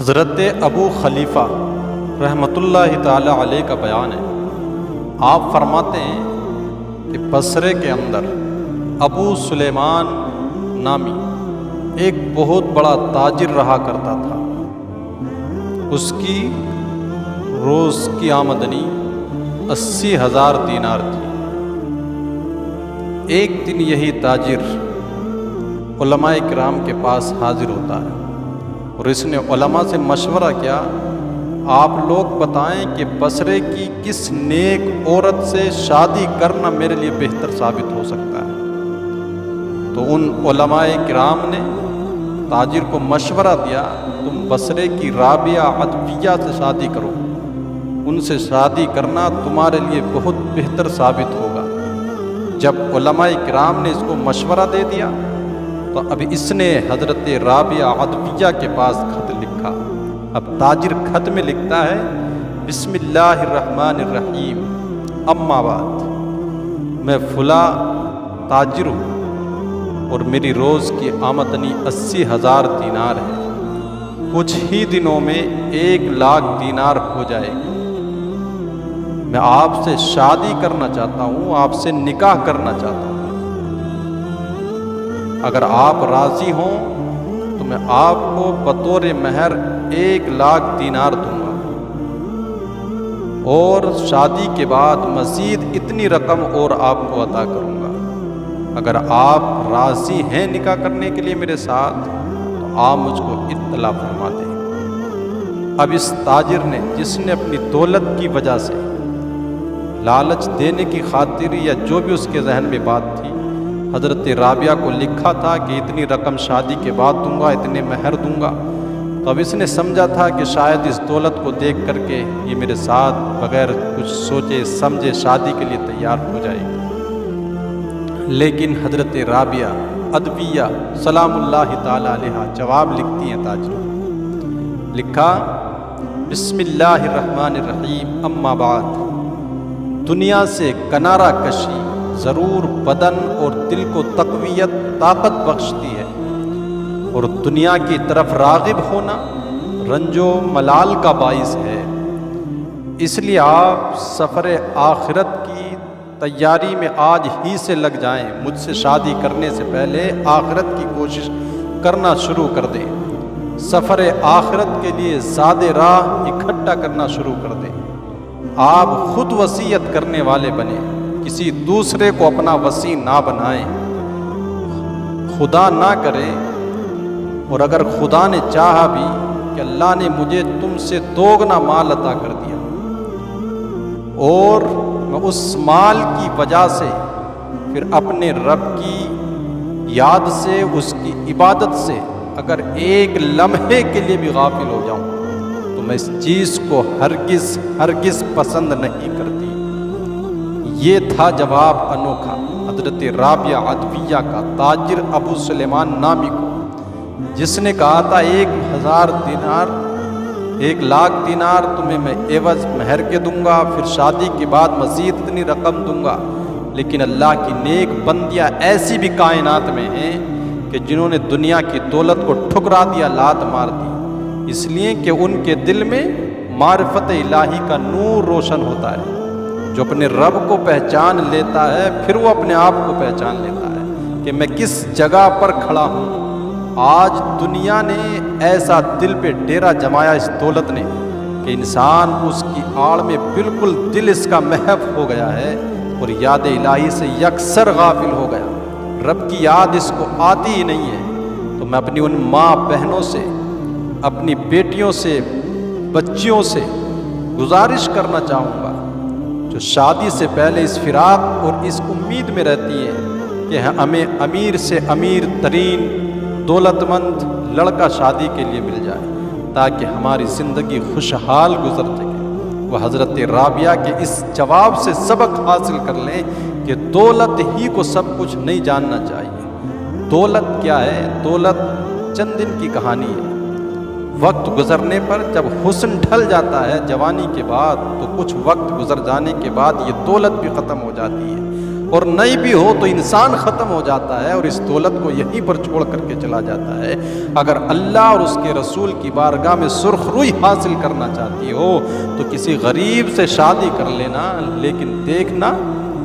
حضرت ابو خلیفہ رحمۃ اللہ تعالی علیہ کا بیان ہے۔ آپ فرماتے ہیں کہ بصرے کے اندر ابو سلیمان نامی ایک بہت بڑا تاجر رہا کرتا تھا۔ اس کی روز کی آمدنی 80,000 دینار تھی۔ ایک دن یہی تاجر علماء کرام کے پاس حاضر ہوتا ہے اور اس نے علماء سے مشورہ کیا، آپ لوگ بتائیں کہ بصرے کی کس نیک عورت سے شادی کرنا میرے لیے بہتر ثابت ہو سکتا ہے۔ تو ان علماء کرام نے تاجر کو مشورہ دیا، تم بصرے کی رابعہ عدویہ سے شادی کرو، ان سے شادی کرنا تمہارے لیے بہت بہتر ثابت ہوگا۔ جب علماء کرام نے اس کو مشورہ دے دیا تو اب اس نے حضرت رابعہ عدویہ کے پاس خط لکھا۔ اب تاجر خط میں لکھتا ہے، بسم اللہ الرحمن الرحیم، اما بعد، میں فلاں تاجر ہوں اور میری روز کی آمدنی 80,000 دینار ہے۔ کچھ ہی دنوں میں 1,00,000 دینار ہو جائے گی۔ میں آپ سے شادی کرنا چاہتا ہوں، آپ سے نکاح کرنا چاہتا ہوں۔ اگر آپ راضی ہوں تو میں آپ کو بطور مہر 1,00,000 دینار دوں گا اور شادی کے بعد مزید اتنی رقم اور آپ کو عطا کروں گا۔ اگر آپ راضی ہیں نکاح کرنے کے لیے میرے ساتھ تو آپ مجھ کو اطلاع فرما دیں۔ اب اس تاجر نے، جس نے اپنی دولت کی وجہ سے، لالچ دینے کی خاطر یا جو بھی اس کے ذہن میں بات تھی، حضرت رابعہ کو لکھا تھا کہ اتنی رقم شادی کے بعد دوں گا، اتنے مہر دوں گا، تو اب اس نے سمجھا تھا کہ شاید اس دولت کو دیکھ کر کے یہ میرے ساتھ بغیر کچھ سوچے سمجھے شادی کے لیے تیار ہو جائے گی۔ لیکن حضرت رابعہ عدویہ سلام اللہ تعالی علیہ جواب لکھتی ہیں تاجر، لکھا، بسم اللہ الرحمن الرحیم، اما بعد، دنیا سے کنارہ کشی ضرور بدن اور دل کو تقویت طاقت بخشتی ہے، اور دنیا کی طرف راغب ہونا رنج و ملال کا باعث ہے۔ اس لیے آپ سفر آخرت کی تیاری میں آج ہی سے لگ جائیں، مجھ سے شادی کرنے سے پہلے آخرت کی کوشش کرنا شروع کر دیں، سفر آخرت کے لیے زاد راہ اکٹھا کرنا شروع کر دیں۔ آپ خود وصیت کرنے والے بنیں، کسی دوسرے کو اپنا وصی نہ بنائیں۔ خدا نہ کرے، اور اگر خدا نے چاہا بھی کہ اللہ نے مجھے تم سے دوگنا مال عطا کر دیا اور میں اس مال کی وجہ سے پھر اپنے رب کی یاد سے، اس کی عبادت سے اگر ایک لمحے کے لیے بھی غافل ہو جاؤں تو میں اس چیز کو ہرگز ہرگز پسند نہیں کرتی۔ یہ تھا جواب انوکھا حضرت رابعہ عدویہ کا تاجر ابو سلیمان نامی کو، جس نے کہا تھا 1,000 دینار، 1,00,000 دینار تمہیں میں عوض مہر کے دوں گا، پھر شادی کے بعد مزید اتنی رقم دوں گا۔ لیکن اللہ کی نیک بندیاں ایسی بھی کائنات میں ہیں کہ جنہوں نے دنیا کی دولت کو ٹھکرا دیا، لات مار دی، اس لیے کہ ان کے دل میں معرفت الہی کا نور روشن ہوتا ہے۔ جو اپنے رب کو پہچان لیتا ہے پھر وہ اپنے آپ کو پہچان لیتا ہے کہ میں کس جگہ پر کھڑا ہوں۔ آج دنیا نے ایسا دل پہ ڈیرا جمایا اس دولت نے کہ انسان اس کی آڑ میں بالکل دل اس کا محو ہو گیا ہے اور یاد الہی سے یکسر غافل ہو گیا، رب کی یاد اس کو آتی ہی نہیں ہے۔ تو میں اپنی ان ماں بہنوں سے، اپنی بیٹیوں سے، بچیوں سے گزارش کرنا چاہوں گا جو شادی سے پہلے اس فراق اور اس امید میں رہتی ہے کہ ہمیں امیر سے امیر ترین دولت مند لڑکا شادی کے لیے مل جائے تاکہ ہماری زندگی خوشحال گزر سکے، وہ حضرت رابعہ کے اس جواب سے سبق حاصل کر لیں کہ دولت ہی کو سب کچھ نہیں جاننا چاہیے۔ دولت کیا ہے؟ دولت چند دن کی کہانی ہے۔ وقت گزرنے پر جب حسن ڈھل جاتا ہے جوانی کے بعد، تو کچھ وقت گزر جانے کے بعد یہ دولت بھی ختم ہو جاتی ہے۔ اور نہیں بھی ہو تو انسان ختم ہو جاتا ہے اور اس دولت کو یہیں پر چھوڑ کر کے چلا جاتا ہے۔ اگر اللہ اور اس کے رسول کی بارگاہ میں سرخ روئی حاصل کرنا چاہتی ہو تو کسی غریب سے شادی کر لینا، لیکن دیکھنا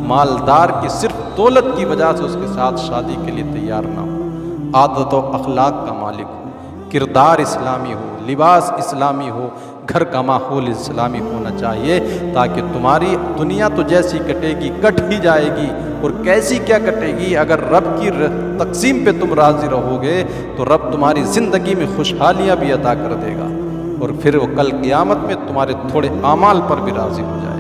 مالدار کی صرف دولت کی وجہ سے اس کے ساتھ شادی کے لیے تیار نہ ہو۔ عادت و اخلاق کا مالک ہو، کردار اسلامی ہو، لباس اسلامی ہو، گھر کا ماحول اسلامی ہونا چاہیے، تاکہ تمہاری دنیا تو جیسی کٹے گی کٹ ہی جائے گی، اور کیسی کیا کٹے گی، اگر رب کی تقسیم پہ تم راضی رہو گے تو رب تمہاری زندگی میں خوشحالیاں بھی عطا کر دے گا، اور پھر وہ کل قیامت میں تمہارے تھوڑے اعمال پر بھی راضی ہو جائے گا۔